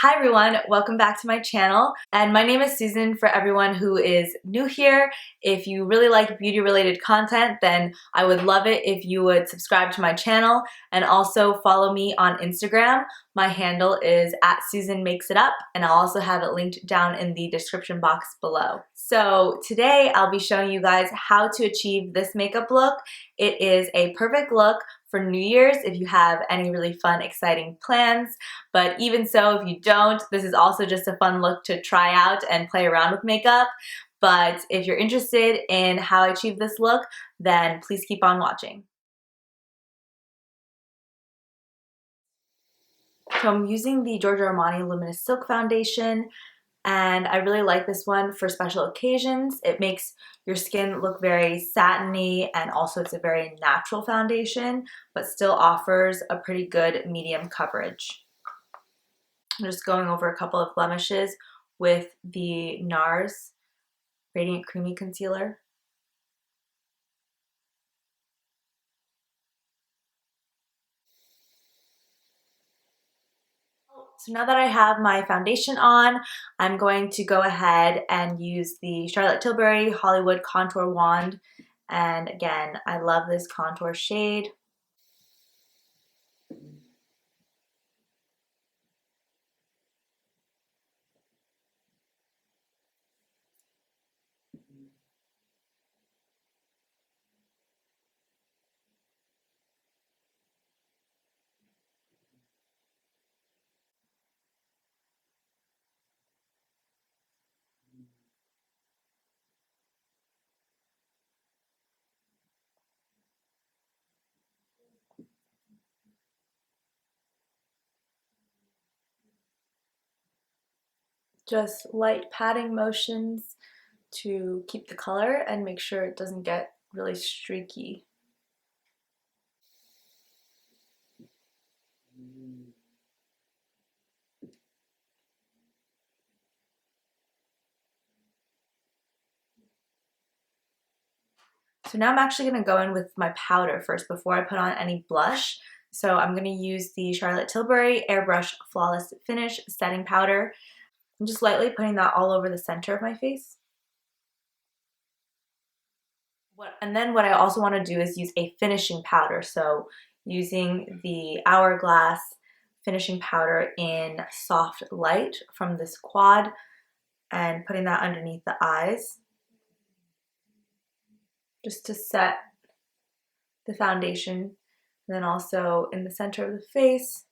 Hi everyone, welcome back to my channel, and my name is Susan for everyone who is new here. If you really like beauty related content, then I would love it if you would subscribe to my channel and also follow me on Instagram. My handle is @SusanMakesItUp, and I'll also have it linked down in the description box below. So today I'll be showing you guys how to achieve this makeup look. It is a perfect look for New Year's if you have any really fun, exciting plans. But even so, if you don't, this is also just a fun look to try out and play around with makeup. But if you're interested in how I achieve this look, then please keep on watching. So I'm using the Giorgio Armani Luminous Silk Foundation, and I really like this one for special occasions. It makes your skin look very satiny, and also it's a very natural foundation, but still offers a pretty good medium coverage. I'm just going over a couple of blemishes with the NARS Radiant Creamy Concealer. So now that I have my foundation on, I'm going to go ahead and use the Charlotte Tilbury Hollywood Contour Wand. And again, I love this contour shade. Just light patting motions to keep the color and make sure it doesn't get really streaky. So now I'm actually going to go in with my powder first before I put on any blush. So I'm going to use the Charlotte Tilbury Airbrush Flawless Finish Setting Powder. I'm just lightly putting that all over the center of my face. And then what I also want to do is use a finishing powder. So using the Hourglass finishing powder in Soft Light from this quad and putting that underneath the eyes just to set the foundation. And then also in the center of the face.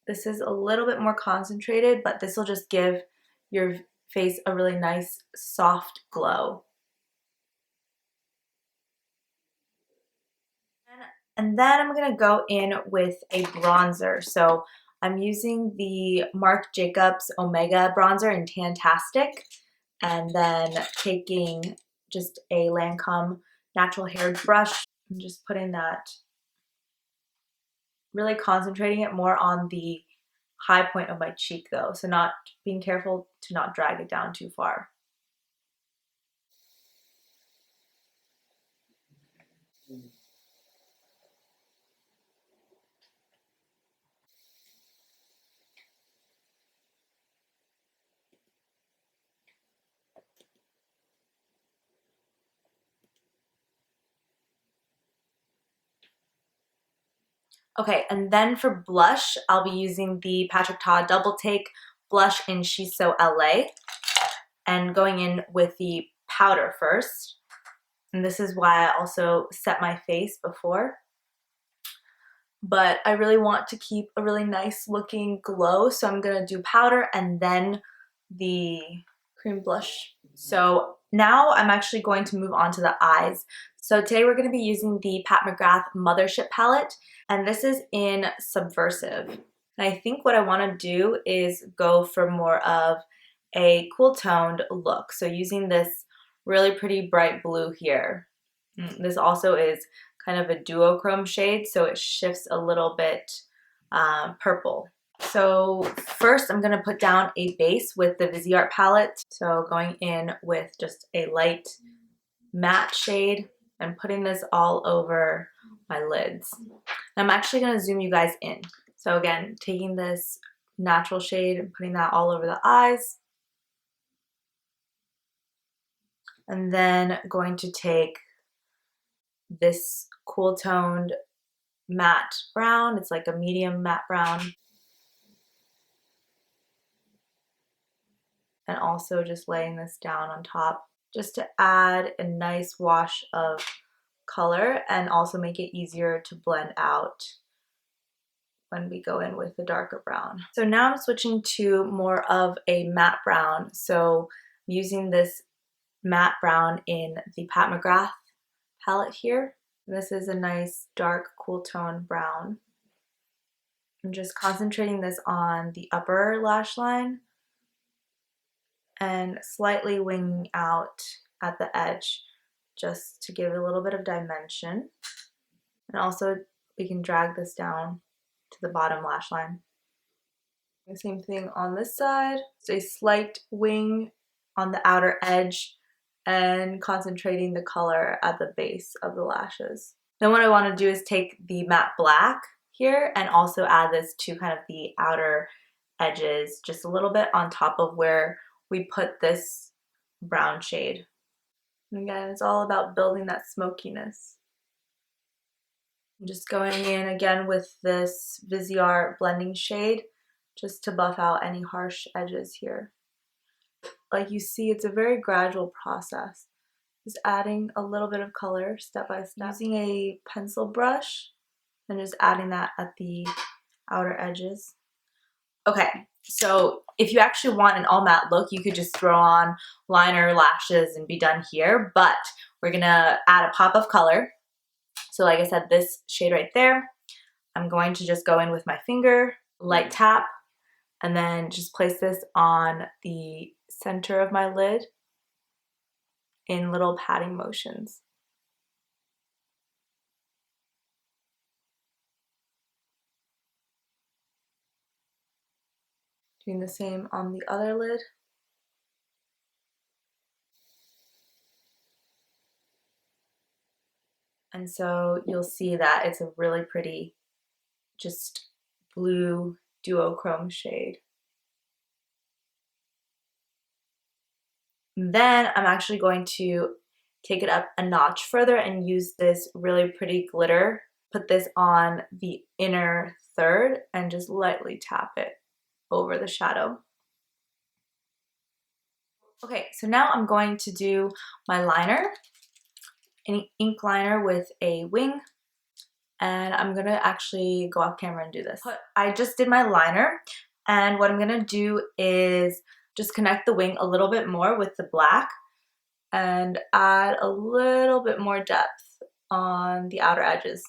This is a little bit more concentrated, but this will just give your face a really nice soft glow. And then I'm going to go in with a bronzer. So I'm using the Marc Jacobs Omega bronzer in Tan-Tastic, and then taking just a Lancome natural haired brush and just putting that, really concentrating it more on the high point of my cheek though, so not being careful to not drag it down too far. Okay, and then for blush, I'll be using the Patrick Ta Double Take blush in She's So LA, and going in with the powder first. And this is why I also set my face before. But I really want to keep a really nice looking glow, so I'm gonna do powder and then the cream blush. So now I'm actually going to move on to the eyes. So today we're going to be using the Pat McGrath Mothership palette, and this is in Subversive. And I think what I want to do is go for more of a cool toned look. So using this really pretty bright blue here. This also is kind of a duochrome shade, so it shifts a little bit purple. So first I'm going to put down a base with the viseart palette. So going in with just a light matte shade and putting this all over my lids. And I'm actually going to zoom you guys in. So again, taking this natural shade and putting that all over the eyes. And then going to take this cool toned matte brown. It's like a medium matte brown. And also just laying this down on top just to add a nice wash of color and also make it easier to blend out when we go in with the darker brown. So now I'm switching to more of a matte brown. So I'm using this matte brown in the Pat McGrath palette here. This is a nice dark cool tone brown. I'm just concentrating this on the upper lash line and slightly winging out at the edge just to give a little bit of dimension. And also we can drag this down to the bottom lash line. The same thing on this side. It's a slight wing on the outer edge and concentrating the color at the base of the lashes. Then what I want to do is take the matte black here and also add this to kind of the outer edges, just a little bit on top of where we put this brown shade. And again, it's all about building that smokiness. I'm just going in again with this viseart blending shade just to buff out any harsh edges here. Like you see, it's a very gradual process. Just adding a little bit of color step by step. Using a pencil brush and just adding that at the outer edges. Okay, so if you actually want an all matte look, you could just throw on liner, lashes, and be done here, but we're gonna add a pop of color. So like I said, this shade right there, I'm going to just go in with my finger, light tap, and then just place this on the center of my lid in little patting motions. Doing the same on the other lid. And so you'll see that it's a really pretty, just blue duochrome shade. Then I'm actually going to take it up a notch further and use this really pretty glitter. Put this on the inner third and just lightly tap it over the shadow. Okay, so now I'm going to do my liner, an ink liner with a wing, and I'm gonna actually go off camera and do this. I just did my liner, and what I'm gonna do is just connect the wing a little bit more with the black and add a little bit more depth on the outer edges.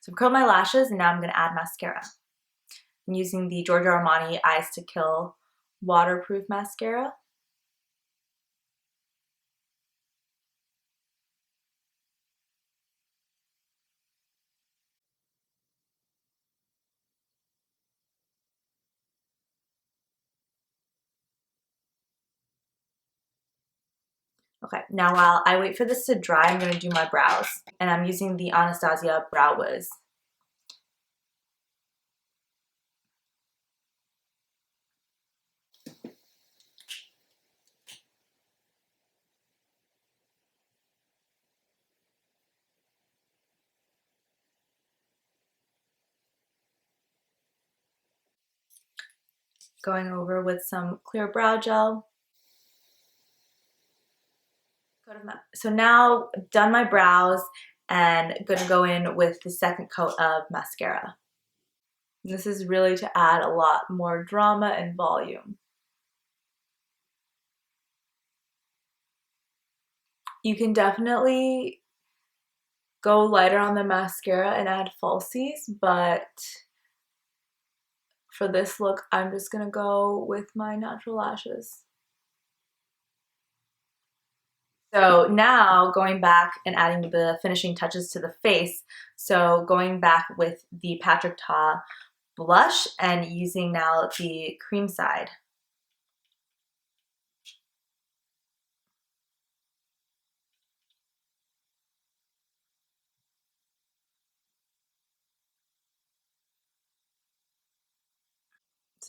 So I've curled my lashes and now I'm gonna add mascara. I'm using the Giorgio Armani Eyes to Kill waterproof mascara. Okay, now while I wait for this to dry, I'm gonna do my brows. And I'm using the Anastasia Brow Wiz. Going over with some clear brow gel. So now I've done my brows and gonna go in with the second coat of mascara. This is really to add a lot more drama and volume. You can definitely go lighter on the mascara and add falsies, but for this look, I'm just gonna go with my natural lashes. So now going back and adding the finishing touches to the face. So going back with the Patrick Ta blush and using now the cream side.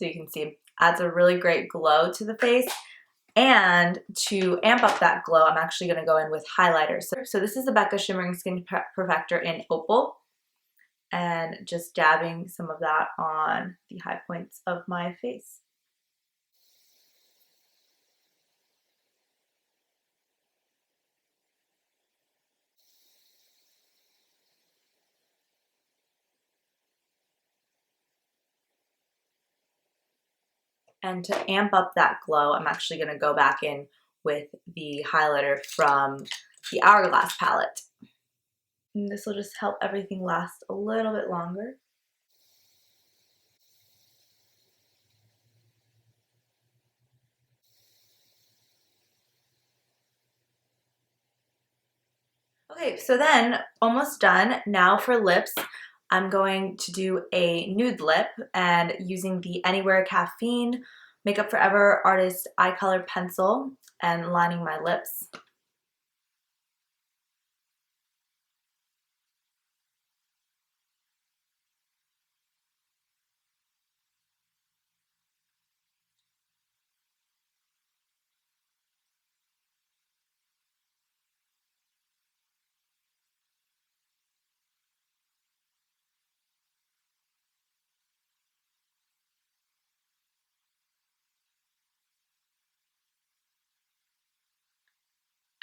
so you can see, adds a really great glow to the face. And to amp up that glow, I'm actually going to go in with highlighters. So this is the Becca Shimmering Skin Perfector in Opal, and just dabbing some of that on the high points of my face. And to amp up that glow, I'm actually going to go back in with the highlighter from the Hourglass palette. And this will just help everything last a little bit longer. Okay, so then almost done. Now for lips, I'm going to do a nude lip, and using the Anywhere Caffeine Makeup Forever Artist Eye Color Pencil and lining my lips.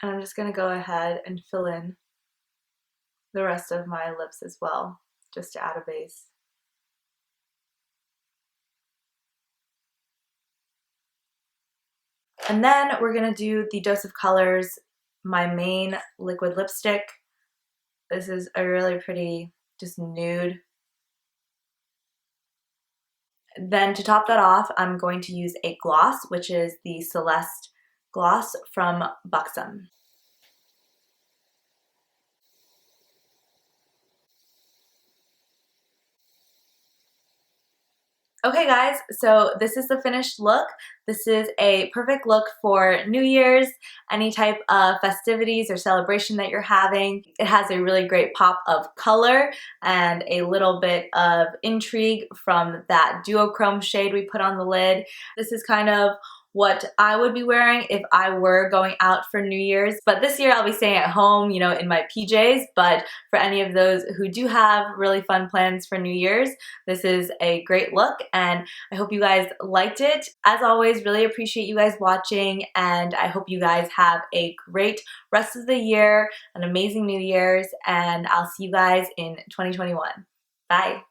And I'm just going to go ahead and fill in the rest of my lips as well, just to add a base. And then we're going to do the Dose of Colors, my main liquid lipstick. This is a really pretty, just nude. Then to top that off, I'm going to use a gloss, which is the Celeste gloss from Buxom. Okay guys, so this is the finished look. This is a perfect look for New Year's, any type of festivities or celebration that you're having. It has a really great pop of color and a little bit of intrigue from that duochrome shade we put on the lid. This is kind of what I would be wearing if I were going out for New Year's. But this year I'll be staying at home, you know, in my PJs. But for any of those who do have really fun plans for New Year's, this is a great look, and I hope you guys liked it. As always, really appreciate you guys watching, and I hope you guys have a great rest of the year, an amazing New Year's, and I'll see you guys in 2021. Bye.